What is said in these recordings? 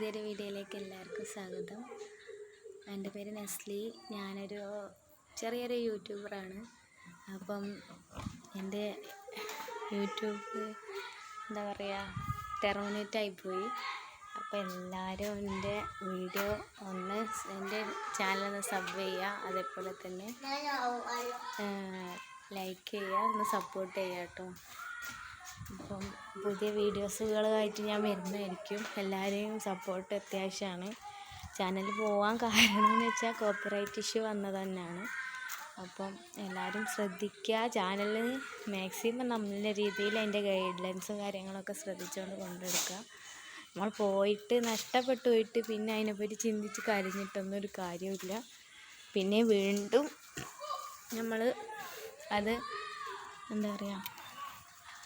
പുതിയൊരു വീഡിയോയിലേക്ക് എല്ലാവർക്കും സ്വാഗതം. എൻ്റെ പേര് നെസ്ലി. ഞാനൊരു ചെറിയൊരു യൂട്യൂബറാണ്. അപ്പം എൻ്റെ യൂട്യൂബ് എന്താ പറയുക, ടെർമിനേറ്റായിപ്പോയി. അപ്പോൾ എല്ലാവരും എൻ്റെ വീഡിയോ എൻ്റെ ചാനലൊന്ന് സബ് ചെയ്യുക, അതേപോലെ തന്നെ ലൈക്ക് ചെയ്യുക, ഒന്ന് സപ്പോർട്ട് ചെയ്യുക കേട്ടോ. അപ്പം പുതിയ വീഡിയോസുകളുമായിട്ട് ഞാൻ വരുന്നതായിരിക്കും. എല്ലാവരെയും സപ്പോർട്ട് അത്യാവശ്യമാണ്. ചാനൽ പോകാൻ കാരണം എന്ന് വെച്ചാൽ കോപ്പിറൈറ്റ് ഇഷ്യൂ വന്നത് തന്നെയാണ്. അപ്പം എല്ലാവരും ശ്രദ്ധിക്കുക. ചാനൽ മാക്സിമം നല്ല രീതിയിൽ അതിൻ്റെ ഗൈഡ് ലൈൻസും കാര്യങ്ങളൊക്കെ ശ്രദ്ധിച്ചുകൊണ്ട് കൊണ്ടെടുക്കുക. നമ്മൾ പോയിട്ട് നഷ്ടപ്പെട്ടു പോയിട്ട് പിന്നെ അതിനെപ്പറ്റി ചിന്തിച്ച് കരഞ്ഞിട്ടൊന്നും ഒരു കാര്യമില്ല. പിന്നെ വീണ്ടും നമ്മൾ അത് എന്താ പറയുക,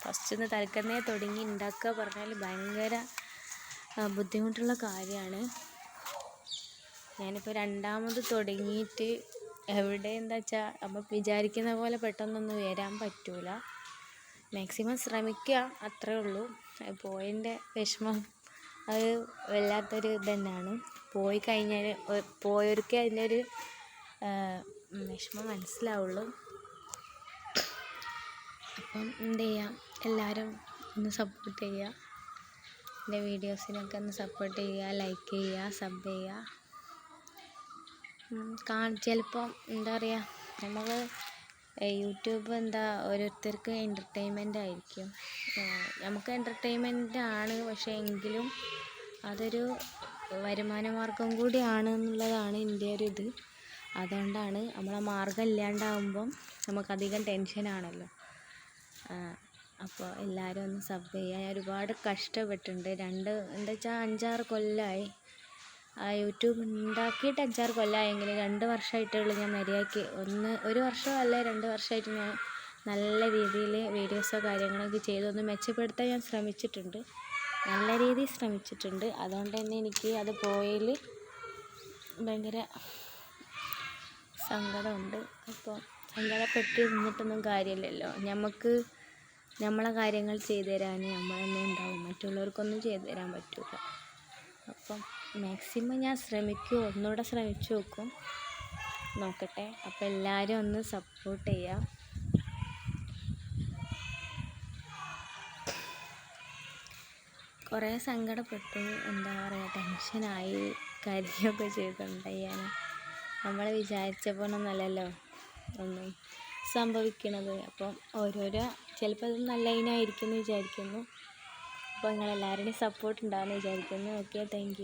ഫസ്റ്റ് തലക്കന്നേ തുടങ്ങി ഉണ്ടാക്കുക പറഞ്ഞാൽ ഭയങ്കര ബുദ്ധിമുട്ടുള്ള കാര്യമാണ്. ഞാനിപ്പോൾ രണ്ടാമത് തുടങ്ങിയിട്ട് എവിടെ എന്താ വെച്ചാൽ നമ്മൾ വിചാരിക്കുന്ന പോലെ പെട്ടെന്നൊന്നും വരാൻ പറ്റൂല. മാക്സിമം ശ്രമിക്കുക, അത്രേ ഉള്ളൂ. പോയതിൻ്റെ വിഷമം അത് വല്ലാത്തൊരു തന്നെയാണ്. പോയി കഴിഞ്ഞാൽ പോയവർക്കേ അതിൻ്റെ ഒരു വിഷമം മനസ്സിലാവുള്ളൂ. അപ്പം എന്ത് ചെയ്യാം, എല്ലാവരും ഒന്ന് സപ്പോർട്ട് ചെയ്യുക. എൻ്റെ വീഡിയോസിനൊക്കെ ഒന്ന് സപ്പോർട്ട് ചെയ്യുക, ലൈക്ക് ചെയ്യുക, സബ് ചെയ്യുക. ചിലപ്പം എന്താ പറയുക, നമ്മൾ യൂട്യൂബ് ഓരോരുത്തർക്ക് എൻ്റർടൈൻമെൻ്റ് ആയിരിക്കും. നമുക്ക് എൻ്റർടൈൻമെൻ്റ് ആണ്, പക്ഷേ എങ്കിലും അതൊരു വരുമാന മാർഗം കൂടിയാണ് എന്നുള്ളതാണ് എൻ്റെ ഒരു ഇത്. അതുകൊണ്ടാണ് നമ്മളെ മാർഗം ഇല്ലാണ്ടാവുമ്പം നമുക്കധികം ടെൻഷനാണല്ലോ. അപ്പോൾ എല്ലാവരും ഒന്ന് സബ് ചെയ്യുക. ഞാൻ ഒരുപാട് കഷ്ടപ്പെട്ടിട്ടുണ്ട്. എന്താ വെച്ചാൽ 5-6 കൊല്ലമായി യൂട്യൂബ് ഉണ്ടാക്കിയിട്ട്. 5-6 കൊല്ലമായെങ്കിൽ 2 വർഷമായിട്ടുള്ളൂ ഞാൻ മര്യാദയ്ക്ക് ഒരു വർഷം അല്ല 2 വർഷമായിട്ട് ഞാൻ നല്ല രീതിയിൽ വീഡിയോസോ കാര്യങ്ങളൊക്കെ ചെയ്തൊന്ന് മെച്ചപ്പെടുത്താൻ ഞാൻ ശ്രമിച്ചിട്ടുണ്ട്. നല്ല രീതിയിൽ ശ്രമിച്ചിട്ടുണ്ട്. അതുകൊണ്ട് തന്നെ എനിക്ക് അത് പോയതിൽ ഭയങ്കര സങ്കടമുണ്ട്. അപ്പോൾ സങ്കടപ്പെട്ട് നിന്നിട്ടൊന്നും കാര്യമില്ലല്ലോ. നമ്മളെ കാര്യങ്ങൾ ചെയ്തു തരാൻ നമ്മൾ തന്നെ ഉണ്ടാവും, മറ്റുള്ളവർക്കൊന്നും ചെയ്തു തരാൻ പറ്റില്ല. അപ്പം മാക്സിമം ഞാൻ ശ്രമിക്കും, ഒന്നുകൂടെ ശ്രമിച്ചു നോക്കട്ടെ. അപ്പോൾ എല്ലാവരും ഒന്ന് സപ്പോർട്ട് ചെയ്യുക. കുറേ സങ്കടപ്പെട്ടു, എന്താ പറയുക, ടെൻഷനായി, കരയൊക്കെ ചെയ്തിട്ടുണ്ടായി. നമ്മൾ വിചാരിച്ച പോലൊന്നല്ലല്ലോ ഒന്നും സംഭവിക്കണത്. അപ്പം ചിലപ്പോൾ അത് നല്ലതിനായിരിക്കും എന്ന് വിചാരിക്കുന്നു. അപ്പോൾ നിങ്ങളെല്ലാവരുടെയും സപ്പോർട്ട് ഉണ്ടാകുമെന്ന് വിചാരിക്കുന്നു. Okay, thank you.